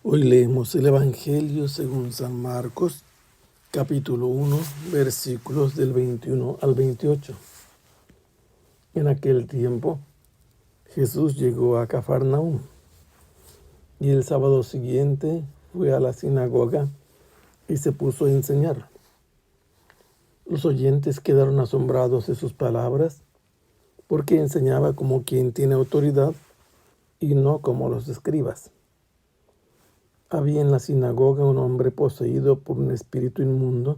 Hoy leemos el Evangelio según San Marcos, capítulo 1, versículos del 21 al 28. En aquel tiempo, Jesús llegó a Cafarnaúm, y el sábado siguiente fue a la sinagoga y se puso a enseñar. Los oyentes quedaron asombrados de sus palabras, porque enseñaba como quien tiene autoridad y no como los escribas. Había en la sinagoga un hombre poseído por un espíritu inmundo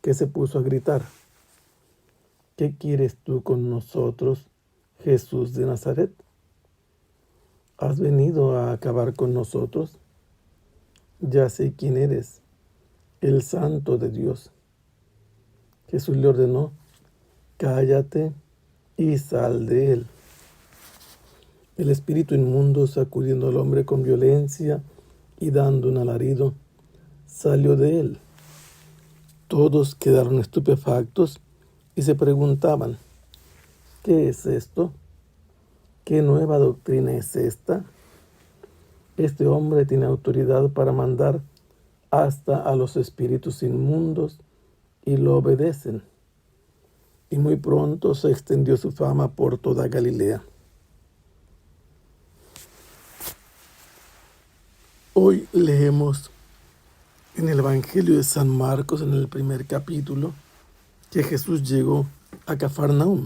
que se puso a gritar: ¿Qué quieres tú con nosotros, Jesús de Nazaret? ¿Has venido a acabar con nosotros? Ya sé quién eres, el Santo de Dios. Jesús le ordenó: cállate y sal de él. El espíritu inmundo, sacudiendo al hombre con violencia y dando un alarido, salió de él. Todos quedaron estupefactos y se preguntaban: ¿qué es esto? ¿Qué nueva doctrina es esta? Este hombre tiene autoridad para mandar hasta a los espíritus inmundos y lo obedecen. Y muy pronto se extendió su fama por toda Galilea. Hoy leemos en el Evangelio de San Marcos, en el primer capítulo, que Jesús llegó a Cafarnaúm.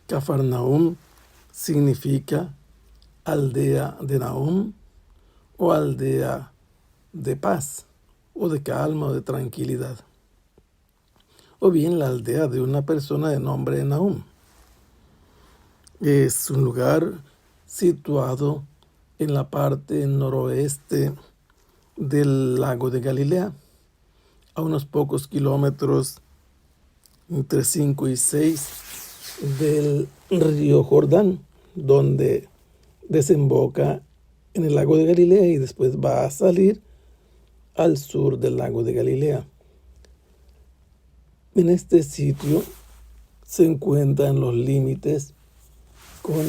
Cafarnaúm significa aldea de Nahum, o aldea de paz, o de calma, o de tranquilidad, o bien la aldea de una persona de nombre Nahum. Es un lugar situado en la parte noroeste del lago de Galilea, a unos pocos kilómetros, entre 5 y 6, del río Jordán, donde desemboca en el lago de Galilea y después va a salir al sur del lago de Galilea. En este sitio se encuentran los límites con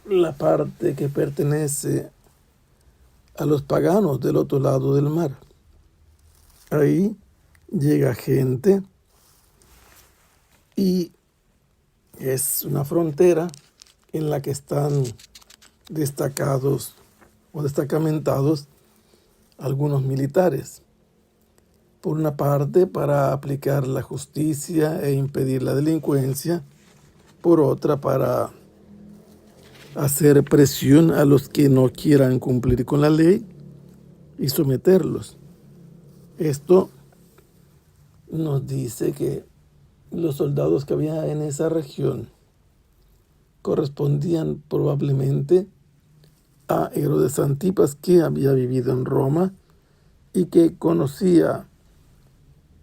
la parte que pertenece a los paganos del otro lado del mar. Ahí llega gente y es una frontera en la que están destacados o destacamentados algunos militares. Por una parte, para aplicar la justicia e impedir la delincuencia; por otra, para hacer presión a los que no quieran cumplir con la ley y someterlos. Esto nos dice que los soldados que había en esa región correspondían probablemente a Herodes Antipas, que había vivido en Roma y que conocía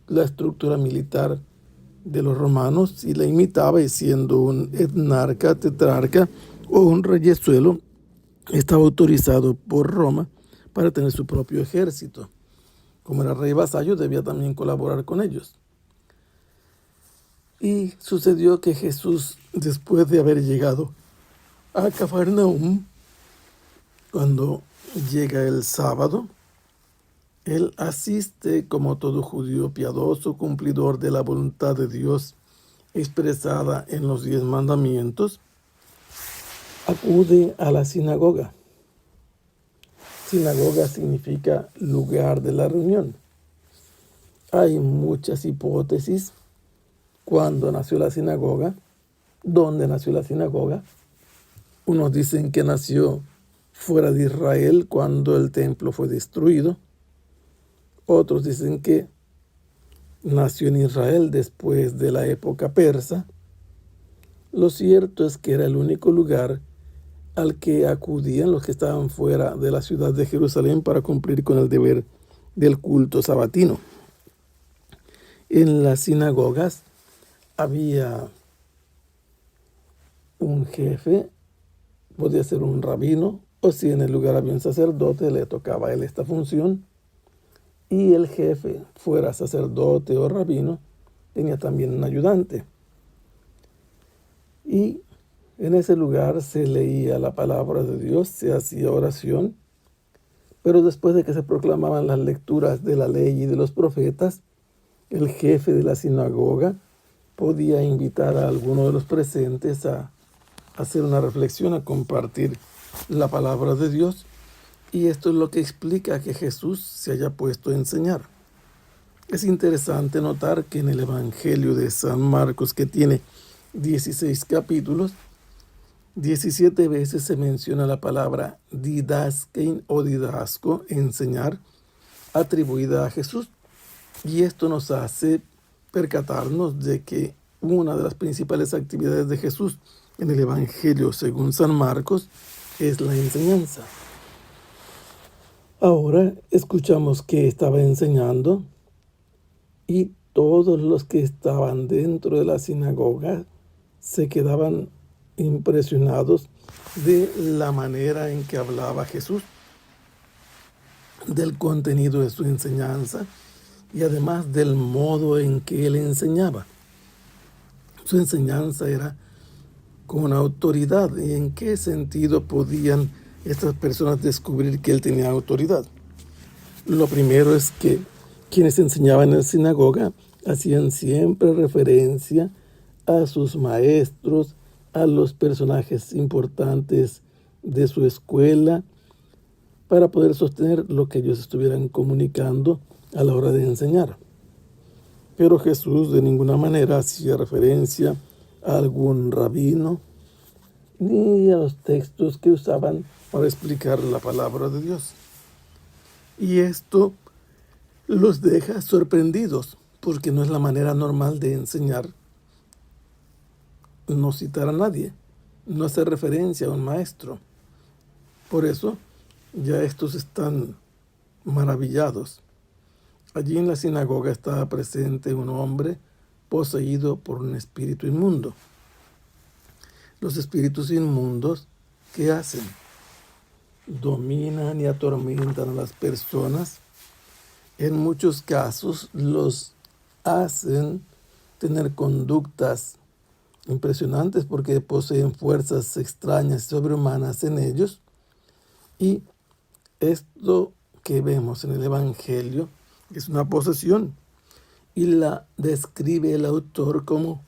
la estructura militar de los romanos y la imitaba, y siendo un etnarca, tetrarca o un reyesuelo, estaba autorizado por Roma para tener su propio ejército. Como era rey vasallo, debía también colaborar con ellos. Y sucedió que Jesús, después de haber llegado a Cafarnaúm, cuando llega el sábado, él asiste, como todo judío piadoso, cumplidor de la voluntad de Dios expresada en los 10 mandamientos, acude a la sinagoga. Sinagoga significa lugar de la reunión. Hay muchas hipótesis cuándo nació la sinagoga, dónde nació la sinagoga. Unos dicen que nació fuera de Israel cuando el templo fue destruido. Otros dicen que nació en Israel después de la época persa. Lo cierto es que era el único lugar al que acudían los que estaban fuera de la ciudad de Jerusalén para cumplir con el deber del culto sabatino. En las sinagogas había un jefe, podía ser un rabino, o si en el lugar había un sacerdote, le tocaba a él esta función. Y el jefe, fuera sacerdote o rabino, tenía también un ayudante. Y en ese lugar se leía la palabra de Dios, se hacía oración Pero después de que se proclamaban las lecturas de la ley y de los profetas, el jefe de la sinagoga podía invitar a alguno de los presentes a hacer una reflexión, a compartir la palabra de Dios. Y esto es lo que explica que Jesús se haya puesto a enseñar. Es interesante notar que en el Evangelio de San Marcos, que tiene 16 capítulos, 17 veces se menciona la palabra didaskein o didasco, enseñar, atribuida a Jesús. Y esto nos hace percatarnos de que una de las principales actividades de Jesús en el Evangelio según San Marcos es la enseñanza. Ahora escuchamos que estaba enseñando y todos los que estaban dentro de la sinagoga se quedaban impresionados de la manera en que hablaba Jesús, del contenido de su enseñanza y además del modo en que él enseñaba. Su enseñanza era con autoridad. ¿Y en qué sentido podían estas personas descubrir que él tenía autoridad? Lo primero es que quienes enseñaban en la sinagoga hacían siempre referencia a sus maestros, a los personajes importantes de su escuela, para poder sostener lo que ellos estuvieran comunicando a la hora de enseñar. Pero Jesús de ninguna manera hacía referencia a algún rabino ni a los textos que usaban para explicar la palabra de Dios. Y esto los deja sorprendidos, porque no es la manera normal de enseñar no citar a nadie, no hacer referencia a un maestro. Por eso ya estos están maravillados. Allí en la sinagoga estaba presente un hombre poseído por un espíritu inmundo. Los espíritus inmundos, ¿qué hacen? Dominan y atormentan a las personas. En muchos casos los hacen tener conductas impresionantes porque poseen fuerzas extrañas y sobrehumanas en ellos. Y esto que vemos en el Evangelio es una posesión y la describe el autor como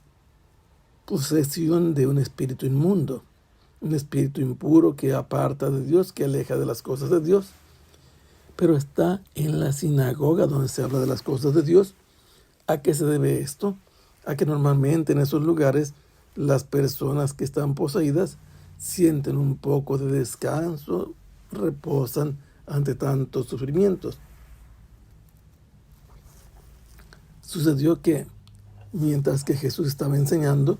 posesión de un espíritu inmundo, un espíritu impuro que aparta de Dios, que aleja de las cosas de Dios. Pero está en la sinagoga donde se habla de las cosas de Dios. ¿A qué se debe esto? A que normalmente en esos lugares las personas que están poseídas sienten un poco de descanso, reposan ante tantos sufrimientos. Sucedió que mientras que Jesús estaba enseñando,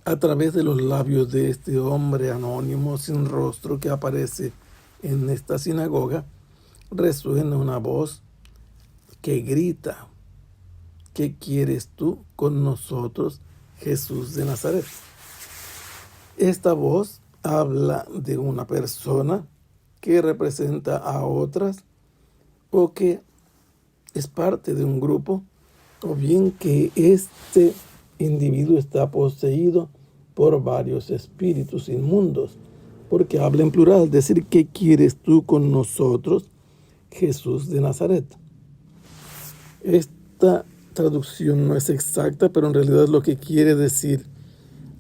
a través de los labios de este hombre anónimo sin rostro que aparece en esta sinagoga, resuena una voz que grita: ¿qué quieres tú con nosotros, Jesús de Nazaret? Esta voz habla de una persona que representa a otras, o que es parte de un grupo, o bien que este individuo está poseído por varios espíritus inmundos, porque habla en plural, decir: ¿qué quieres tú con nosotros, Jesús de Nazaret? Esta traducción no es exacta, pero en realidad lo que quiere decir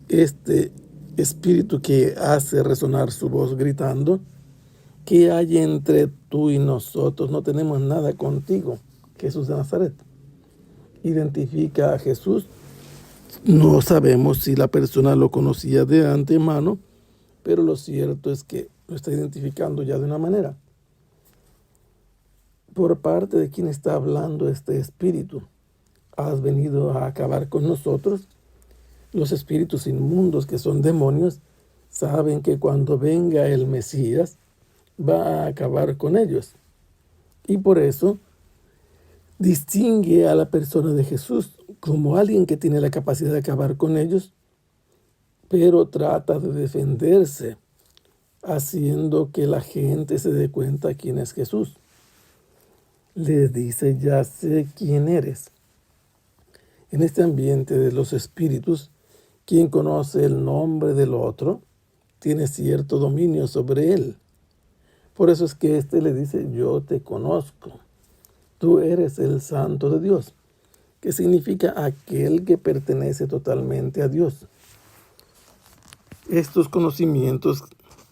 este espíritu que hace resonar su voz gritando: ¿qué hay entre tú y nosotros? No tenemos nada contigo, Jesús de Nazaret. Identifica a Jesús. No sabemos si la persona lo conocía de antemano, pero lo cierto es que lo está identificando ya de una manera. Por parte de quien está hablando este espíritu: ¿has venido a acabar con nosotros? Los espíritus inmundos, que son demonios, saben que cuando venga el Mesías va a acabar con ellos. Y por eso distingue a la persona de Jesús como alguien que tiene la capacidad de acabar con ellos, pero trata de defenderse, haciendo que la gente se dé cuenta quién es Jesús. Les dice: ya sé quién eres. En este ambiente de los espíritus, quien conoce el nombre del otro tiene cierto dominio sobre él. Por eso es que le dice, yo te conozco, tú eres el Santo de Dios, que significa aquel que pertenece totalmente a Dios. Estos conocimientos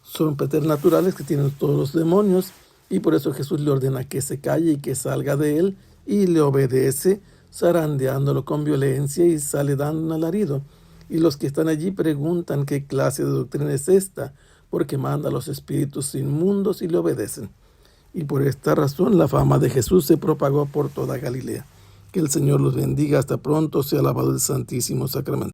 son preternaturales que tienen todos los demonios, y por eso Jesús le ordena que se calle y que salga de él, y le obedece, zarandeándolo con violencia, y sale dando un alarido. Y los que están allí preguntan qué clase de doctrina es esta, porque manda a los espíritus inmundos y le obedecen. Y por esta razón la fama de Jesús se propagó por toda Galilea. Que el Señor los bendiga. Hasta pronto. Sea alabado el Santísimo Sacramento.